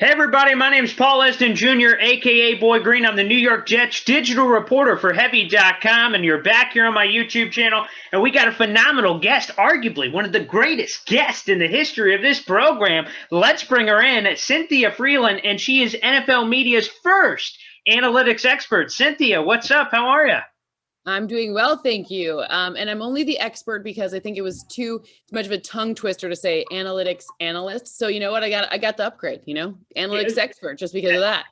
Hey everybody, my name is Paul Eston Jr., aka Boy Green. I'm the New York Jets digital reporter for Heavy.com, and you're back here on my YouTube channel. And we got a phenomenal guest, arguably one of the greatest guests in the history of this program. Let's bring her in, Cynthia Frelund, and she is NFL Media's first analytics expert. Cynthia, what's up? How are you? I'm doing well, thank you. And I'm only the expert because I think it was too much of a tongue twister to say analytics analyst. So you know what? I got the upgrade, analytics expert just because of that.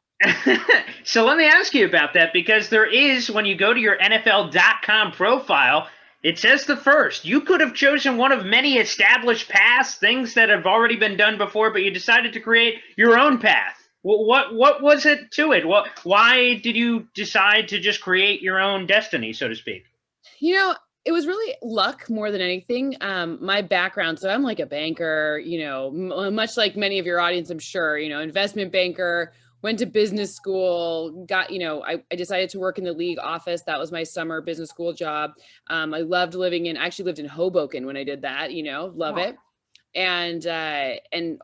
So let me ask you about that, because there is, when you go to your NFL.com profile, it says the first. You could have chosen one of many established paths, things that have already been done before, but you decided to create your own path. What was it to it? Why did you decide to just create your own destiny, so to speak? It was really luck more than anything. My background, so I'm like a banker, much like many of your audience, I'm sure, investment banker, went to business school, I decided to work in the league office. That was my summer business school job. I loved I actually lived in Hoboken when I did that, love it. And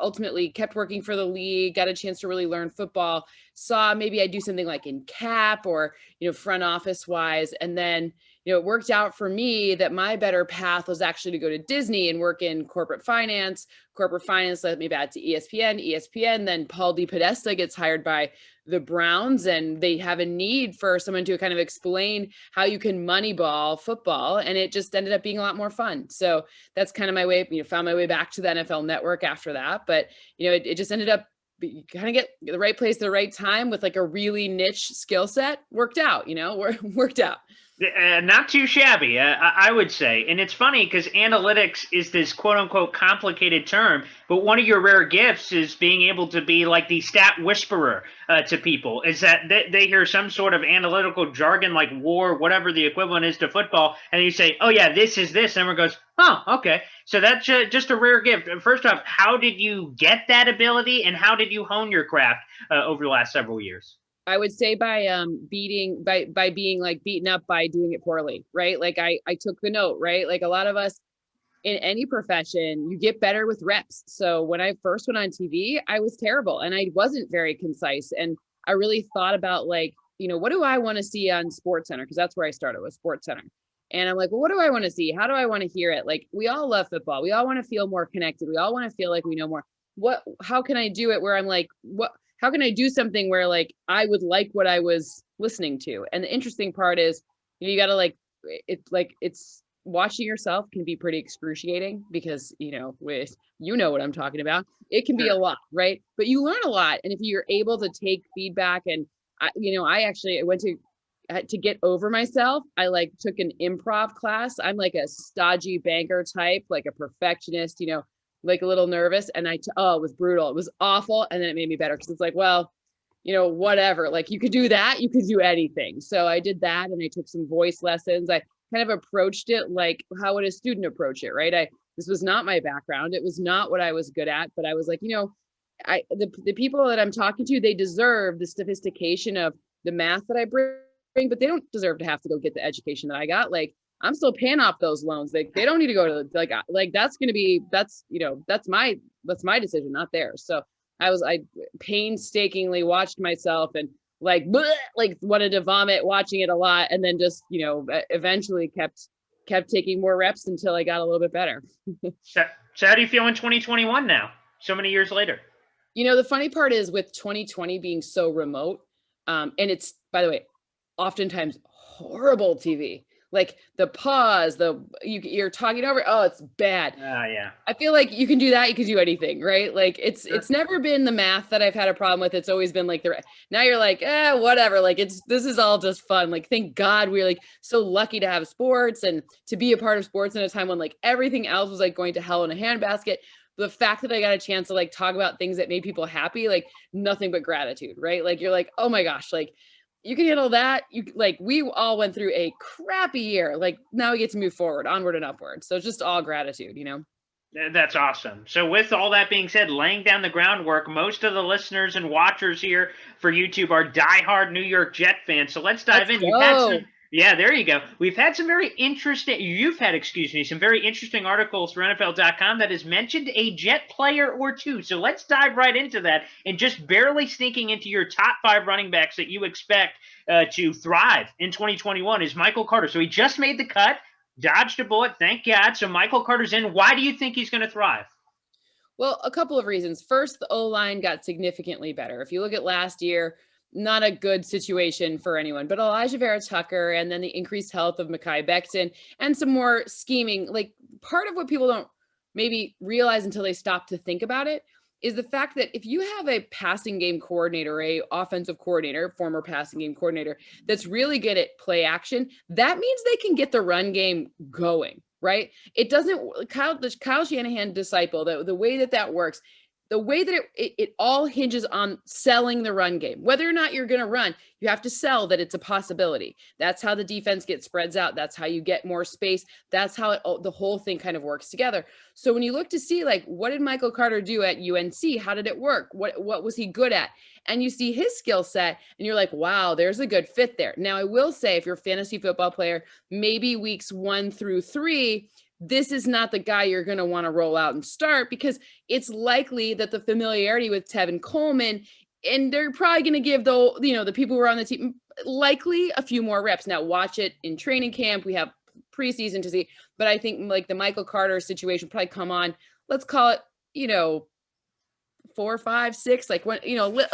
ultimately kept working for the league, got a chance to really learn football, saw maybe I'd do something like in cap or, front office wise. And then, it worked out for me that my better path was actually to go to Disney and work in corporate finance. Corporate finance led me back to ESPN. Then Paul DePodesta gets hired by the Browns, and they have a need for someone to kind of explain how you can moneyball football. And it just ended up being a lot more fun. So that's kind of my way, found my way back to the NFL Network after that. But, it just ended up kind of get the right place at the right time with like a really niche skill set. Worked out, worked out. Not too shabby, I would say. And it's funny because analytics is this quote unquote complicated term, but one of your rare gifts is being able to be like the stat whisperer to people. Is that they hear some sort of analytical jargon like war, whatever the equivalent is to football, and you say, oh yeah, this is this. And everyone goes, oh, okay. So that's just a rare gift. First off, how did you get that ability, and how did you hone your craft over the last several years? I would say by being like beaten up by doing it poorly, right? Like I took the note, right? Like a lot of us in any profession, you get better with reps. So when I first went on TV, I was terrible and I wasn't very concise. And I really thought about like, what do I want to see on SportsCenter? Because that's where I started with SportsCenter. And I'm like, well, what do I want to see? How do I want to hear it? Like we all love football. We all want to feel more connected. We all want to feel like we know more. How can I do it where I'm like, how can I do something where like I would like what I was listening to? And the interesting part is you got to it's watching yourself can be pretty excruciating because, with, what I'm talking about, it can be a lot, right? But you learn a lot. And if you're able to take feedback and, I went to get over myself. I took an improv class. I'm like a stodgy banker type, like a perfectionist, like a little nervous. And it was brutal. It was awful. And then it made me better because it's like, well, whatever, like you could do that, you could do anything. So I did that and I took some voice lessons. I kind of approached it like how would a student approach it, right? This was not my background. It was not what I was good at, but I was like, the people that I'm talking to, they deserve the sophistication of the math that I bring, but they don't deserve to have to go get the education that I got. Like I'm still paying off those loans. They don't need to go to that's my decision, not theirs. So I painstakingly watched myself and like wanted to vomit watching it a lot. And then just, eventually kept taking more reps until I got a little bit better. So how do you feel in 2021 now, so many years later? The funny part is with 2020 being so remote, and it's, by the way, oftentimes horrible TV. Like the pause, you're talking over. Oh, it's bad. Yeah. I feel like you can do that. You can do anything, right? Like it's never been the math that I've had a problem with. It's always been like now you're like, whatever. Like this is all just fun. Like, thank God we're like so lucky to have sports and to be a part of sports in a time when like everything else was like going to hell in a handbasket. The fact that I got a chance to like talk about things that made people happy, like nothing but gratitude, right? Like you're like, oh my gosh, like you can handle that. We all went through a crappy year. Like now we get to move forward, onward and upward. So it's just all gratitude, That's awesome. So with all that being said, laying down the groundwork, most of the listeners and watchers here for YouTube are diehard New York Jet fans. So let's dive in. Yeah, there you go. We've had some very interesting, you've had, excuse me, some very interesting articles for NFL.com that has mentioned a Jet player or two. So let's dive right into that and just barely sneaking into your top 5 running backs that you expect to thrive in 2021 is Michael Carter. So he just made the cut, dodged a bullet, thank God. So Michael Carter's in. Why do you think he's going to thrive? Well, a couple of reasons. First, the O-line got significantly better. If you look at last year, not a good situation for anyone, but Elijah Vera-Tucker and then the increased health of Mekhi Becton and some more scheming, like part of what people don't maybe realize until they stop to think about it is the fact that if you have a passing game coordinator, a offensive coordinator, former passing game coordinator that's really good at play action, that means they can get the run game going. Right? It doesn't the Kyle Shanahan disciple, the way that works, the way that it all hinges on selling the run game. Whether or not you're going to run, you have to sell that it's a possibility. That's how the defense gets spreads out. That's how you get more space. That's how the whole thing kind of works together. So when you look to see like, what did Michael Carter do at UNC? How did it work? What was he good at? And you see his skill set and you're like, wow, there's a good fit there. Now I will say, if you're a fantasy football player, maybe weeks 1 through 3, this is not the guy you're going to want to roll out and start, because it's likely that the familiarity with Tevin Coleman, and they're probably going to give the people who are on the team likely a few more reps. Now watch it in training camp. We have preseason to see, but I think like the Michael Carter situation probably come on, let's call it, 4, 5, 6, like when,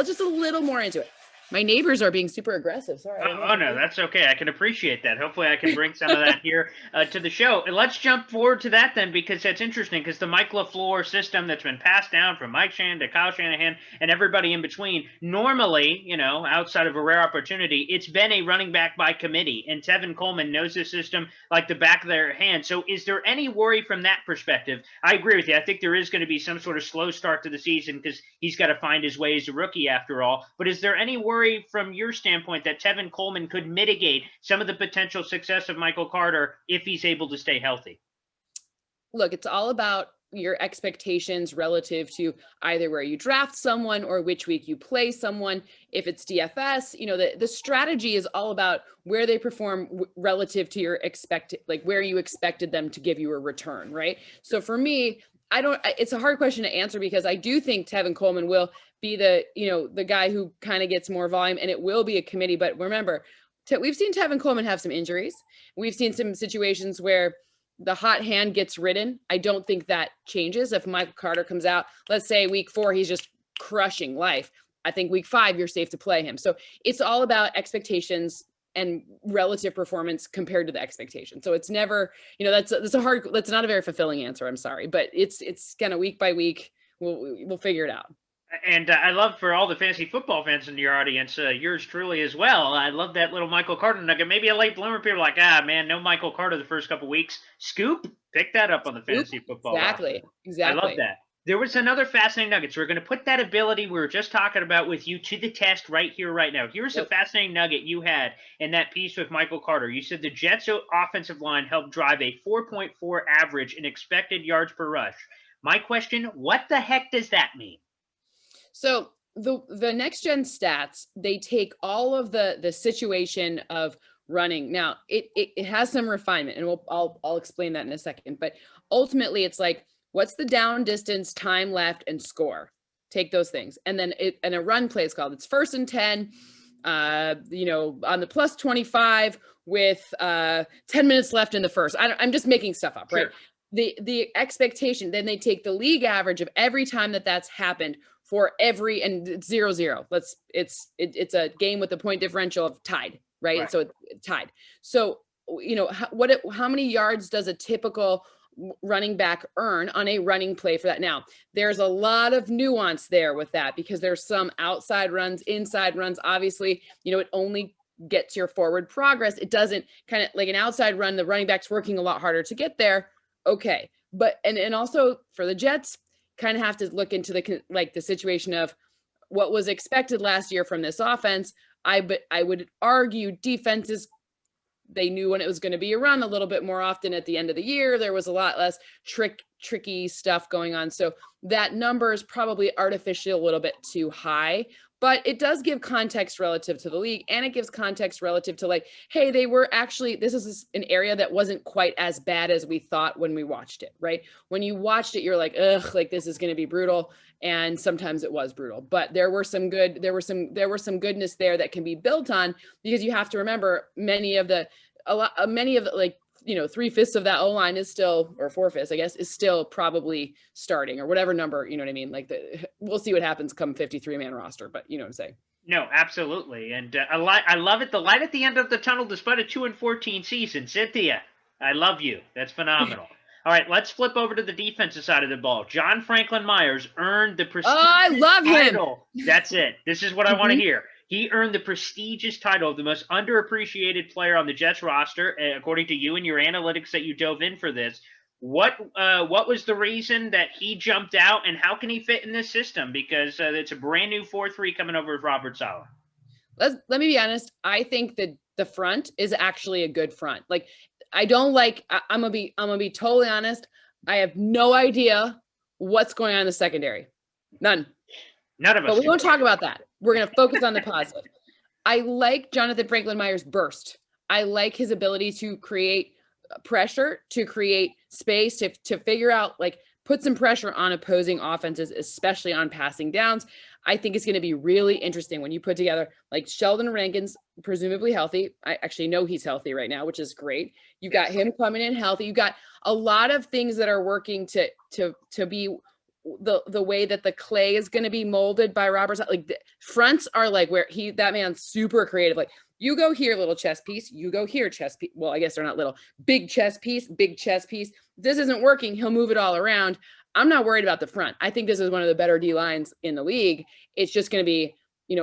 just a little more into it. My neighbors are being super aggressive. Sorry. Oh, no, that's okay. I can appreciate that. Hopefully I can bring some of that here to the show. And let's jump forward to that then, because that's interesting, because the Mike LaFleur system that's been passed down from Mike Shanahan to Kyle Shanahan and everybody in between, normally, outside of a rare opportunity, it's been a running back by committee, and Tevin Coleman knows the system like the back of their hand. So is there any worry from that perspective? I agree with you. I think there is going to be some sort of slow start to the season because he's got to find his way as a rookie after all. But is there any worry from your standpoint that Tevin Coleman could mitigate some of the potential success of Michael Carter if he's able to stay healthy? Look, it's all about your expectations relative to either where you draft someone or which week you play someone. If it's DFS, the strategy is all about where they perform relative to your where you expected them to give you a return, right? So for me, it's a hard question to answer, because I do think Tevin Coleman will be the guy who kind of gets more volume, and it will be a committee. But remember, we've seen Tevin Coleman have some injuries. We've seen some situations where the hot hand gets ridden. I don't think that changes. If Michael Carter comes out, let's say week 4, he's just crushing life. I think week 5, you're safe to play him. So it's all about expectations and relative performance compared to the expectation. So it's never, that's not a very fulfilling answer. I'm sorry, but it's kind of week by week. We'll figure it out. And I love, for all the fantasy football fans in your audience, yours truly as well. I love that little Michael Carter nugget. Maybe a late bloomer. People are like, man, no Michael Carter the first couple weeks. Scoop, pick that up on the fantasy football. Exactly. I love that. There was another fascinating nugget. So we're going to put that ability we were just talking about with you to the test right here, right now. Here's a fascinating nugget you had in that piece with Michael Carter. You said the Jets' offensive line helped drive a 4.4 average in expected yards per rush. My question, what the heck does that mean? So the next gen stats, they take all of the situation of running. Now it has some refinement, and I'll explain that in a second. But ultimately, it's like, what's the down distance, time left, and score? Take those things, and then a run play is called. It's 1st and 10. On the plus 25 with 10 minutes left in the first. I'm just making stuff up, right? Sure. The expectation, then they take the league average of every time that's happened for every, and it's 0-0. It's a game with a point differential of tied, right? So it's tied. So, how many yards does a typical running back earn on a running play for that? Now, there's a lot of nuance there with that, because there's some outside runs, inside runs. Obviously, it only gets your forward progress. It doesn't, kind of like an outside run, the running back's working a lot harder to get there. Okay. But, and also for the Jets, kind of have to look into the situation of what was expected last year from this offense. I would argue defenses, they knew when it was going to be a run a little bit more often at the end of the year. There was a lot less tricky stuff going on. So that number is probably artificially a little bit too high, but it does give context relative to the league, and it gives context relative to like, hey, they were actually, this is an area that wasn't quite as bad as we thought when we watched it, right? When you watched it, you're like, ugh, like this is going to be brutal. And sometimes it was brutal, but there were some goodness there that can be built on, because you have to remember many of the like, 3/5 of that O-line is still, or 4/5, I guess, is still probably starting, or whatever number, you know what I mean? Like we'll see what happens come 53-man roster, but you know what I'm saying? No, absolutely. And I love it. The light at the end of the tunnel, despite a 2-14 season. Cynthia, I love you. That's phenomenal. All right, let's flip over to the defensive side of the ball. John Franklin Myers earned the prestigious I love title. That's it. This is what I want to Mhm. hear. He earned the prestigious title of the most underappreciated player on the Jets roster, according to you and your analytics that you dove in for this. What was the reason that he jumped out, and how can he fit in this system? Because it's a brand new 4-3 coming over with Robert Saleh. Let me be honest. I think that the front is actually a good front. Like, I don't like. I'm gonna be totally honest. I have no idea what's going on in the secondary. None. None of us. But we do. won't talk about that. We're going to focus on the positive. I like Jonathan Franklin Myers' burst. I like his ability to create pressure, to create space, to figure out, like, put some pressure on opposing offenses, especially on passing downs. I think it's going to be really interesting when you put together, like, Sheldon Rankins, presumably healthy. I actually know he's healthy right now, which is great. You got him coming in healthy. You got a lot of things that are working to be the way that the clay is going to be molded by Robert. Like, the fronts are like where that man's super creative. Like, you go here, little chess piece, you go here, chess piece. Well, I guess they're not little. Big chess piece, big chess piece. This isn't working. He'll move it all around. I'm not worried about the front. I think this is one of the better D lines in the league. It's just going to be,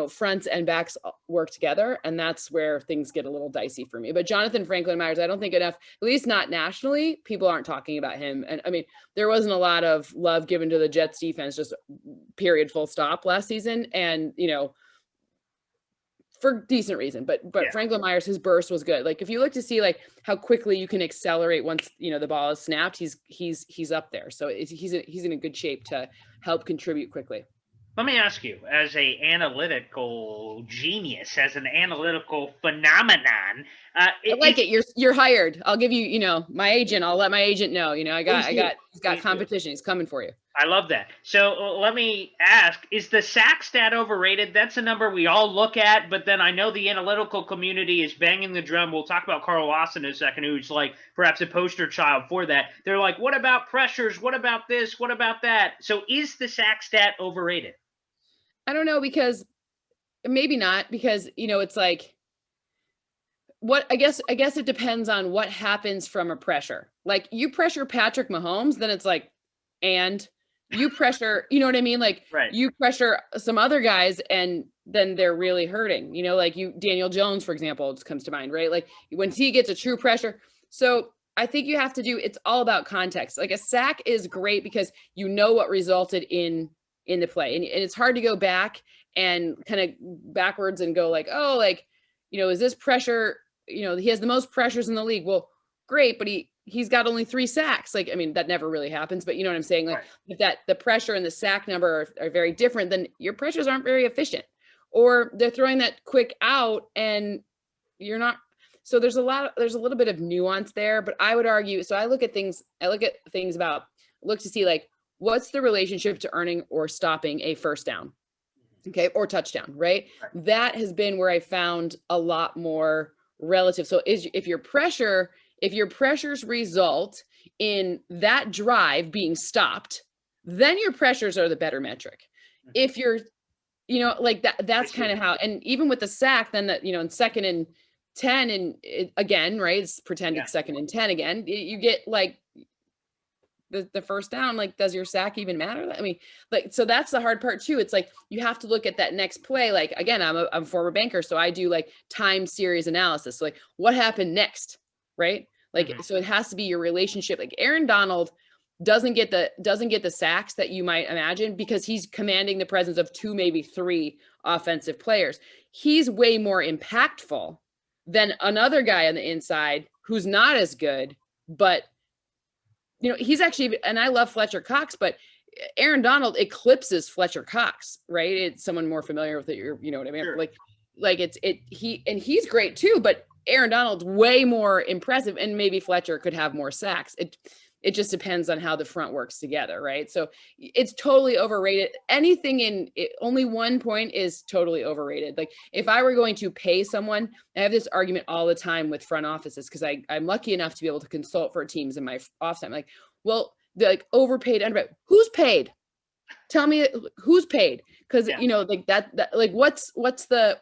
fronts and backs work together. And that's where things get a little dicey for me. But Jonathan Franklin Myers, I don't think enough, at least not nationally, people aren't talking about him. And I mean, there wasn't a lot of love given to the Jets defense, just period, full stop last season. And, for decent reason, but Yeah. Franklin Myers, his burst was good. Like, if you look to see like how quickly you can accelerate once, the ball is snapped, he's up there. So he's in a good shape to help contribute quickly. Let me ask you, as a analytical genius, as an analytical phenomenon, I like it. You're hired. I'll give you, my agent. I'll let my agent know. He's got competition. He's coming for you. I love that. So let me ask, is the sack stat overrated? That's a number we all look at, but then I know the analytical community is banging the drum. We'll talk about Carl Lawson in a second, who's like perhaps a poster child for that. They're like, what about pressures? What about this? What about that? So is the sack stat overrated? I don't know, because maybe not, because, it's like, what I guess it depends on what happens from a pressure. Like, you pressure Patrick Mahomes, then it's like, and you pressure, you know what I mean? Like, right. You pressure some other guys and then they're really hurting, like Daniel Jones, for example, just comes to mind, right? Like, when he gets a true pressure. So I think you have to it's all about context. Like, a sack is great because you know what resulted in the play. And it's hard to go back and kind of backwards and go like, oh, like, is this pressure, he has the most pressures in the league. Well, great, but he's got only 3 sacks. Like, I mean, that never really happens, but you know what I'm saying? Like, if that the pressure and the sack number are very different, then your pressures aren't very efficient, or they're throwing that quick out and you're not. So there's a little bit of nuance there, but I would argue, so I look at things look to see, like, what's the relationship to earning or stopping a first down, okay, or touchdown, right? That has been where I found a lot more relative. So if your pressures result in that drive being stopped, then your pressures are the better metric. If you're, like that's kind of how, and even with the sack, then that, in 2nd and 10, and again, right, it's pretended 2nd and 10 again, you get like the first down. Like, does your sack even matter? I mean, like, so that's the hard part too. It's like, you have to look at that next play. Like, again, I'm a former banker, so I do like time series analysis. So, like, what happened next, right? Like, so it has to be your relationship. Like, Aaron Donald doesn't get the sacks that you might imagine because he's commanding the presence of 2, maybe 3 offensive players. He's way more impactful than another guy on the inside who's not as good, but you know, he's actually, and I love Fletcher Cox, but Aaron Donald eclipses Fletcher Cox, right? It's someone more familiar with it. You know what I mean? Sure. Like he's great too, but Aaron Donald's way more impressive, and maybe Fletcher could have more sacks. It just depends on how the front works together, right? So it's totally overrated. Anything in it, only 1 point is totally overrated. Like if I were going to pay someone, I have this argument all the time with front offices because I'm lucky enough to be able to consult for teams in my off time. Like, well, they're like overpaid, underpaid. Who's paid? Tell me who's paid, because you know, like that like what's the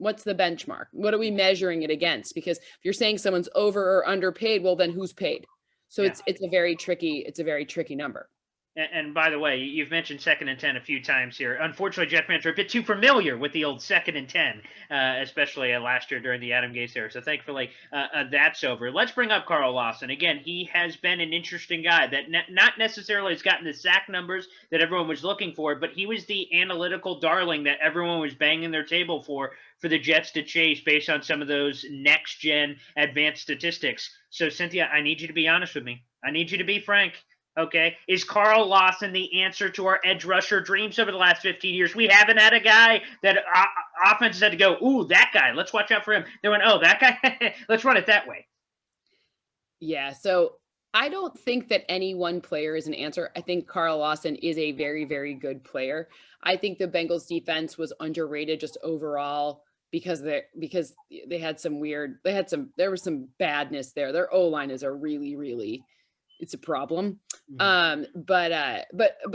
benchmark? What are we measuring it against? Because if you're saying someone's over or underpaid, well then who's paid? So it's a very tricky number. And by the way, you've mentioned 2nd and 10 a few times here. Unfortunately, Jet fans are a bit too familiar with the old 2nd and 10, especially last year during the Adam Gase era. So thankfully, that's over. Let's bring up Carl Lawson. Again, he has been an interesting guy that not necessarily has gotten the sack numbers that everyone was looking for, but he was the analytical darling that everyone was banging their table for the Jets to chase based on some of those next-gen advanced statistics. So, Cynthia, I need you to be honest with me. I need you to be frank. Okay, is Carl Lawson the answer to our edge rusher dreams over the last 15 years? We haven't had a guy that offenses had to go, ooh, that guy, let's watch out for him. They went, oh, that guy, let's run it that way. Yeah, so I don't think that any one player is an answer. I think Carl Lawson is a very, very good player. I think the Bengals defense was underrated just overall because they had some there was some badness there. Their O-line is a really it's a problem. But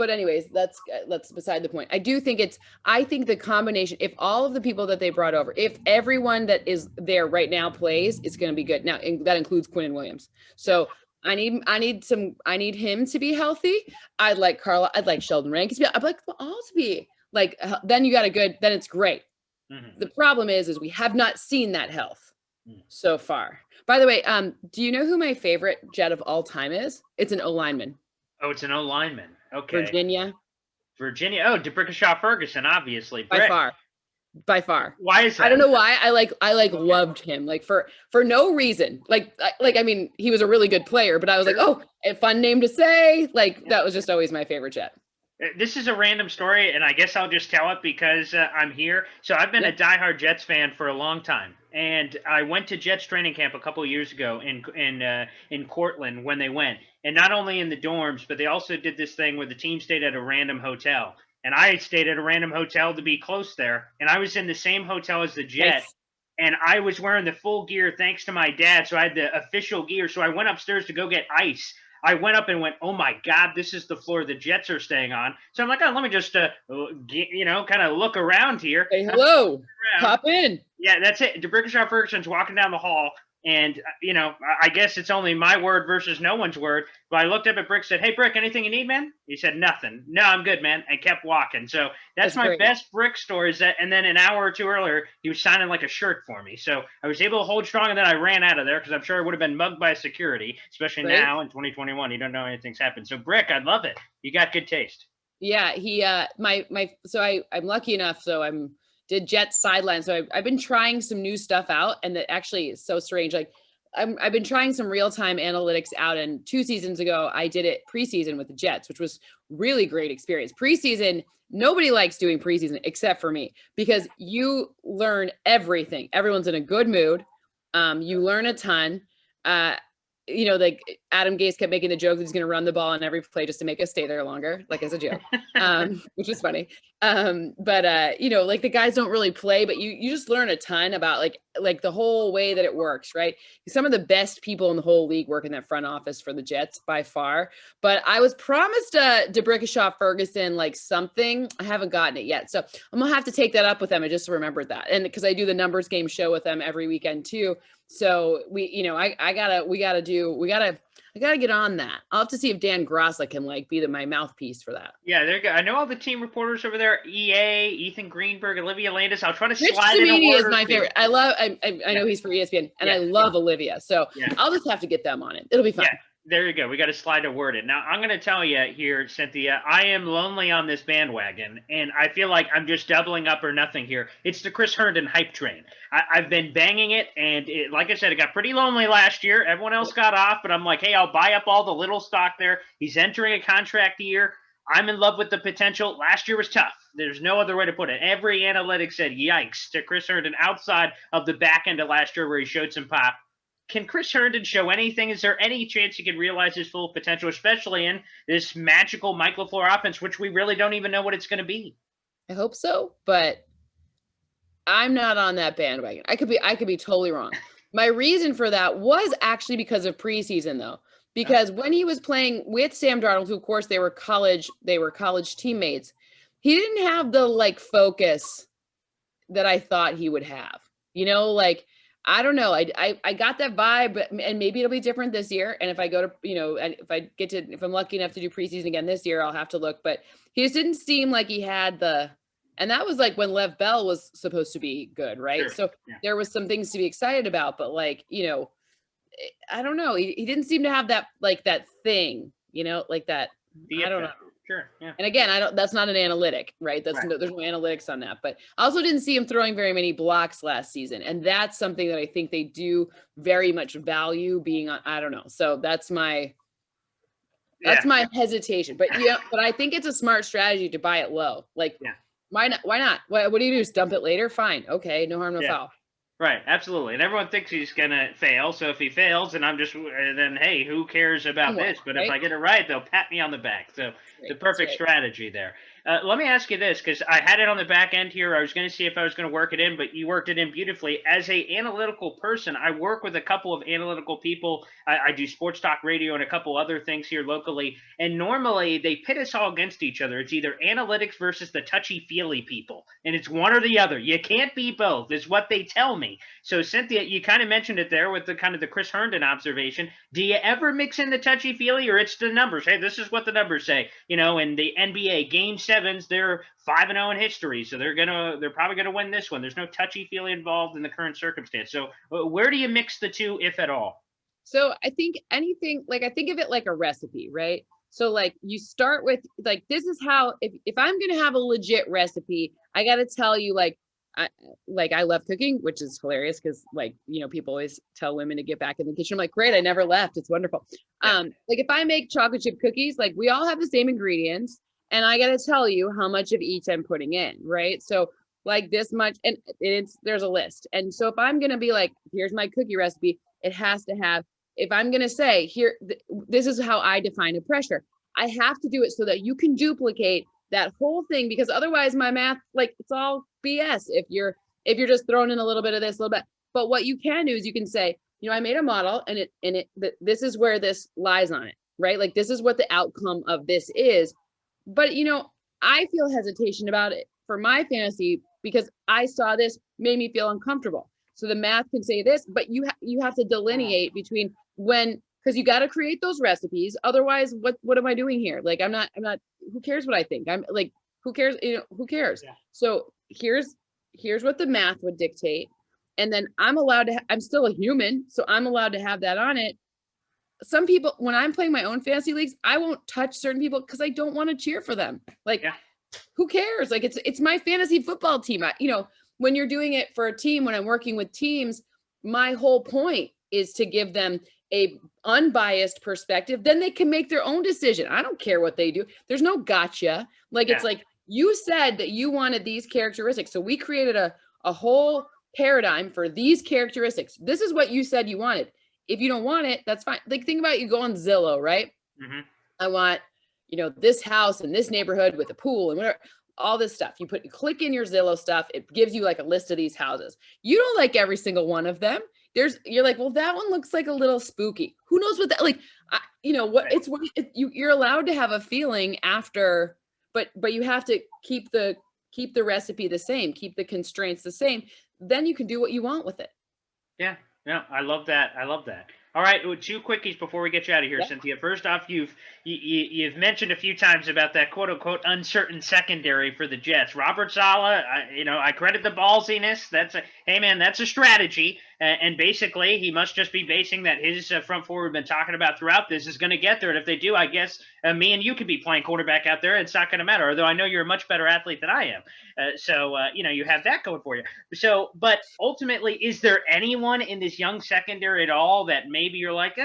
anyways, that's beside the point. I think the combination, if all of the people that they brought over, if everyone that is there right now plays, it's going to be good. Now, that includes Quinnen Williams. So I need him to be healthy. I'd like Sheldon Rankins to be, I'd like them all to be like, then you got then it's great. The problem is we have not seen that health so far. By the way, do you know who my favorite Jet of all time is? It's an O-lineman. Oh, it's an O-lineman. Okay. Virginia. Oh, DeBrickashaw Ferguson, obviously. By far. Why is that? I don't know why. I loved him, like for no reason. Like I mean, he was a really good player, but I was like, oh, a fun name to say. Like that was just always my favorite Jet. This is a random story, and I guess I'll just tell it because I'm here. So I've been a diehard Jets fan for a long time, and I went to Jets training camp a couple of years ago in Cortland when they went, and not only in the dorms, but they also did this thing where the team stayed at a random hotel, and I stayed at a random hotel to be close there, and I was in the same hotel as the Jets. Nice. And I was wearing the full gear thanks to my dad, so I had the official gear. So I went upstairs to go get ice. I went up and went, oh, my God, this is the floor the Jets are staying on. So I'm like, oh, let me just, kind of look around here. Hey, hello. Pop in. Yeah, that's it. DeBrickashaw Ferguson's walking down the hall. And, I guess it's only my word versus no one's word. But I looked up at Brick, said, hey, Brick, anything you need, man? He said, nothing. No, I'm good, man. And kept walking. So that's my best Brick story. And then an hour or two earlier, he was signing like a shirt for me. So I was able to hold strong, and then I ran out of there because I'm sure I would have been mugged by security, especially now in 2021. You don't know anything's happened. So, Brick, I love it. You got good taste. Yeah, I'm lucky enough. So did Jets sideline. So I've been trying some new stuff out, and that actually is so strange. Like I've been trying some real-time analytics out, and 2 seasons ago I did it preseason with the Jets, which was really great experience. Preseason, nobody likes doing preseason except for me, because you learn everything. Everyone's in a good mood. You learn a ton. Like Adam Gase kept making the joke that he's going to run the ball on every play just to make us stay there longer, like as a joke, which is funny. But the guys don't really play, but you just learn a ton about like the whole way that it works, right? Some of the best people in the whole league work in that front office for the Jets by far. But I was promised DeBrickashaw Ferguson, like something. I haven't gotten it yet. So I'm going to have to take that up with them. I just remembered that. And because I do the numbers game show with them every weekend too. So I gotta get on that. I'll have to see if Dan Grossa can be my mouthpiece for that. Yeah, there you go. I know all the team reporters over there. EA, Ethan Greenberg, Olivia Landis. I'll try to Rich slide in a word is my favorite. I know he's for ESPN, and I love Olivia. So I'll just have to get them on it. It'll be fun. Yeah. There you go. We got to slide a word in. Now, I'm going to tell you here, Cynthia, I am lonely on this bandwagon, and I feel like I'm just doubling up or nothing here. It's the Chris Herndon hype train. I've been banging it, and like I said, it got pretty lonely last year. Everyone else got off, but I'm like, hey, I'll buy up all the little stock there. He's entering a contract year. I'm in love with the potential. Last year was tough. There's no other way to put it. Every analytic said, yikes, to Chris Herndon outside of the back end of last year where he showed some pop. Can Chris Herndon show anything? Is there any chance he can realize his full potential, especially in this magical Mike LaFleur offense, which we really don't even know what it's going to be? I hope so, but I'm not on that bandwagon. I could be totally wrong. My reason for that was actually because of preseason, though, because when he was playing with Sam Darnold, who of course they were college teammates, he didn't have the like focus that I thought he would have. You know, like, I don't know. I got that vibe, but, and maybe it'll be different this year. And if I go to, you know, and if I'm lucky enough to do preseason again this year, I'll have to look, but he just didn't seem like he had and that was like when Lev Bell was supposed to be good. Right. Sure. So there was some things to be excited about, but like, you know, I don't know. He didn't seem to have that, like that thing, you know, like that. I don't know. Sure. Yeah. And again, that's not an analytic, right? There's no analytics on that, but I also didn't see him throwing very many blocks last season. And that's something that I think they do very much value being on. I don't know. So that's my hesitation, but but I think it's a smart strategy to buy it low. Like, why not? What do you do? Just dump it later? Fine. Okay. No harm, no foul. Right, absolutely. And everyone thinks he's going to fail. So if he fails, then hey, who cares about this? But if I get it right, they'll pat me on the back. So the perfect strategy there. Let me ask you this, because I had it on the back end here. I was going to see if I was going to work it in, but you worked it in beautifully. As a analytical person, I work with a couple of analytical people. I do sports talk radio and a couple other things here locally. And normally they pit us all against each other. It's either analytics versus the touchy-feely people. And it's one or the other. You can't be both, is what they tell me. So, Cynthia, you kind of mentioned it there with the kind of the Chris Herndon observation. Do you ever mix in the touchy-feely, or it's the numbers? Hey, this is what the numbers say. You know, in the NBA, Game 7s, they're 5-0 in history, so they're probably gonna win this one. There's no touchy-feely involved in the current circumstance. So, where do you mix the two, if at all? So, I think anything, like, I think of it like a recipe, right? So, like, you start with, like, this is how, if I'm gonna have a legit recipe, I got to tell you, like, I love cooking, which is hilarious because, like, you know, people always tell women to get back in the kitchen. I'm like, great, I never left. It's wonderful. Like, if I make chocolate chip cookies, like, we all have the same ingredients, and I got to tell you how much of each I'm putting in, right? So, like, this much, and there's a list. And so if I'm gonna be like, here's my cookie recipe, it has to have. If I'm gonna say this is how I define a pressure, I have to do it so that you can duplicate that whole thing, because otherwise my math, like, it's all BS if you're just throwing in a little bit of this, a little bit. But what you can do is you can say, you know, I made a model and this is where this lies on it, right? Like, this is what the outcome of this is. But, you know, I feel hesitation about it for my fantasy because I saw this, made me feel uncomfortable. So the math can say this, but you have to delineate between because you got to create those recipes. Otherwise, what am I doing here? Like, I'm not, who cares what I think? I'm like, who cares? You know, who cares? Yeah. So here's what the math would dictate. And then I'm still a human, so I'm allowed to have that on it. Some people, when I'm playing my own fantasy leagues, I won't touch certain people because I don't want to cheer for them. Like, who cares? Like, it's my fantasy football team. You know, when you're doing it for a team, when I'm working with teams, my whole point is to give them a unbiased perspective. Then they can make their own decision. I don't care what they do. There's no gotcha. Like, it's like, you said that you wanted these characteristics. So we created a whole paradigm for these characteristics. This is what you said you wanted. If you don't want it, that's fine. Like, think about, you go on Zillow, right? Mm-hmm. I want, you know, this house in this neighborhood with a pool and whatever, all this stuff. You click in your Zillow stuff. It gives you like a list of these houses. You don't like every single one of them. You're like, well, that one looks like a little spooky. Who knows what that, like, you know what, you're allowed to have a feeling after, but you have to keep the recipe the same, keep the constraints the same. Then you can do what you want with it. Yeah. I love that. All right, well, two quickies before we get you out of here, Yeah. Cynthia. First off, you've mentioned a few times about that quote unquote uncertain secondary for the Jets. Robert Saleh, I credit the ballsiness. Hey man, that's a strategy, and basically he must just be basing that his front four we've been talking about throughout this is going to get there. And if they do, I guess me and you could be playing quarterback out there. It's not going to matter. Although I know you're a much better athlete than I am, so you have that going for you. So, but ultimately, is there anyone in this young secondary at all that maybe you're like,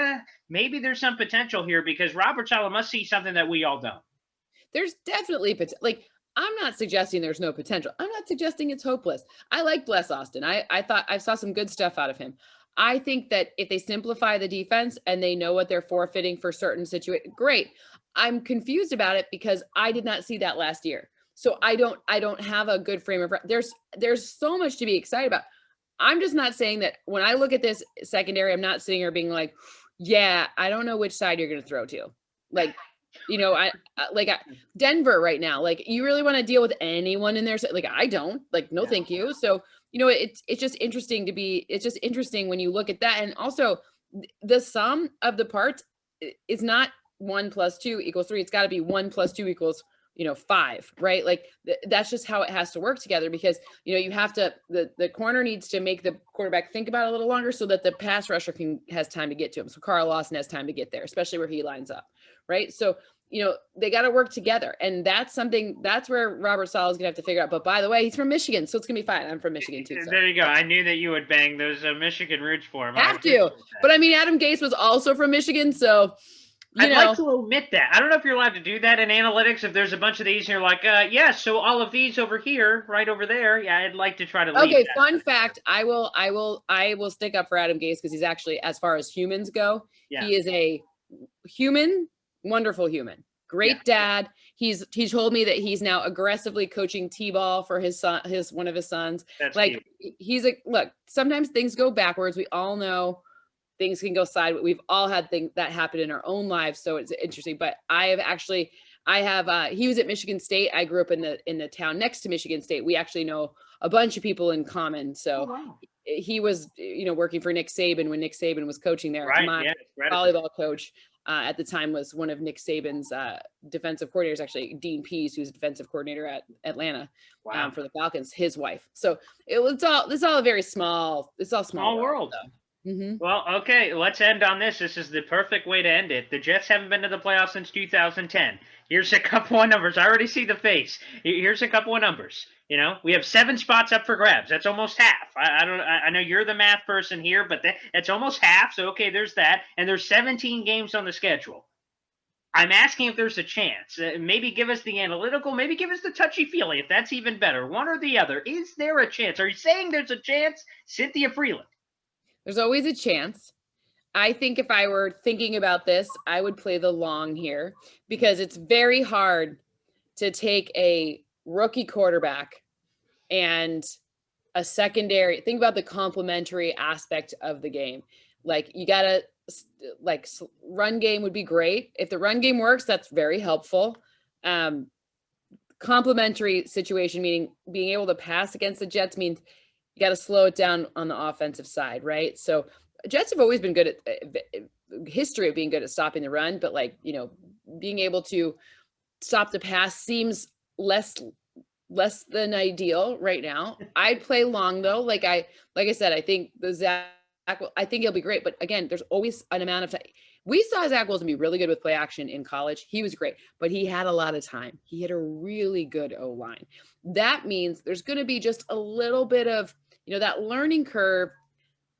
maybe there's some potential here because Robert Saleh must see something that we all don't? There's definitely like I'm not suggesting there's no potential. I'm not suggesting it's hopeless. I like Bless Austin. I thought I saw some good stuff out of him. I think that if they simplify the defense and they know what they're forfeiting for certain situations, great. I'm confused about it because I did not see that last year. So I don't have a good frame of there's so much to be excited about. I'm just not saying that when I look at this secondary, I'm not sitting here being like, yeah, I don't know which side you're going to throw to. Like, Denver right now, like you really want to deal with anyone in there. Like, I don't like, no, thank you. So, it's just interesting it's just interesting when you look at that. And also the sum of the parts is not 1 + 2 = 3. It's got to be 1 + 2 = 5, right? Like that's just how it has to work together because, you have to, the corner needs to make the quarterback think about it a little longer so that the pass rusher has time to get to him. So Carl Lawson has time to get there, especially where he lines up. Right. So, they got to work together. And that's where Robert Saleh is going to have to figure out. But by the way, he's from Michigan, so it's going to be fine. I'm from Michigan too. So. There you go. I knew that you would bang those Michigan roots for him. Have to. But I mean, Adam Gase was also from Michigan. So, I'd like to omit that. I don't know if you're allowed to do that in analytics. If there's a bunch of these and you're like, so all of these over here, right over there. Yeah, I'd like to try to leave that. Fun fact. I will stick up for Adam Gase because he's actually, as far as humans go, he is a human, wonderful human, great dad. He's told me that he's now aggressively coaching t-ball for his son, one of his sons. That's like cute. Look, sometimes things go backwards. We all know things can go sideways. We've all had things that happen in our own lives. So it's interesting, but he was at Michigan State. I grew up in the town next to Michigan State. We actually know a bunch of people in common. So he was, working for Nick Saban when Nick Saban was coaching there. Right. My volleyball coach at the time was one of Nick Saban's defensive coordinators, actually Dean Pease, who's a defensive coordinator at Atlanta for the Falcons, his wife. So it's all a very small, small world. So. Mm-hmm. Well, okay, let's end on this. This is the perfect way to end it. The Jets haven't been to the playoffs since 2010. Here's a couple of numbers. I already see the face. Here's a couple of numbers. We have 7 spots up for grabs. That's almost half. I know you're the math person here, but that's almost half. So, okay, there's that. And there's 17 games on the schedule. I'm asking if there's a chance. Maybe give us the analytical. Maybe give us the touchy-feely, if that's even better. One or the other. Is there a chance? Are you saying there's a chance? Cynthia Frelund. There's always a chance. I think if I were thinking about this, I would play the long here because it's very hard to take a rookie quarterback and a secondary. Think about the complementary aspect of the game. Like you gotta, run game would be great. If the run game works, that's very helpful. Complementary situation, meaning being able to pass against the Jets means you got to slow it down on the offensive side, right? So Jets have always been good at history of being good at stopping the run, but being able to stop the pass seems less than ideal right now. I'd play long though. Like I said, I think I think he'll be great, but again, there's always an amount of time. We saw Zach Wilson be really good with play action in college. He was great, but he had a lot of time. He had a really good O-line. That means there's going to be just a little bit of, that learning curve.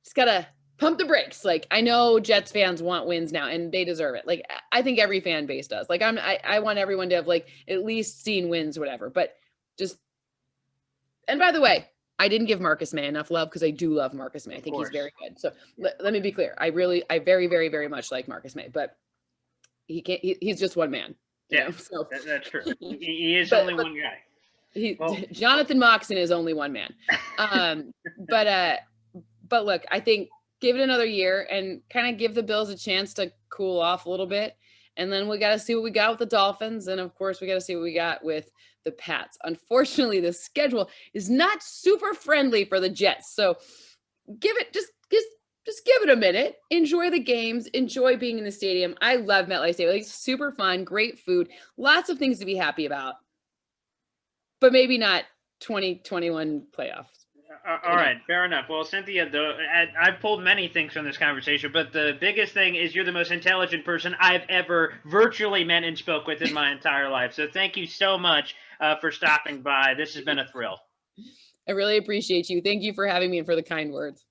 Just got to pump the brakes. Like, I know Jets fans want wins now and they deserve it. Like, I think every fan base does. Like, I want everyone to have at least seen wins, whatever, but and by the way, I didn't give Marcus May enough love because I do love Marcus May. I think he's very good. So let me be clear. I very, very, very much like Marcus May, but he's just one man. Yeah, so that's true. He is only one guy. Jonathan Moxon is only one man. But look, I think give it another year and kind of give the Bills a chance to cool off a little bit. And then we got to see what we got with the Dolphins. And of course, we got to see what we got with the Pats. Unfortunately, the schedule is not super friendly for the Jets. So give it, just just give it a minute. Enjoy the games. Enjoy being in the stadium. I love MetLife Stadium. Like, super fun, great food, lots of things to be happy about. But maybe not 2021 playoffs. All right, fair enough. Well, Cynthia, I've pulled many things from this conversation, but the biggest thing is you're the most intelligent person I've ever virtually met and spoke with in my entire life. So thank you so much for stopping by. This has been a thrill. I really appreciate you. Thank you for having me and for the kind words.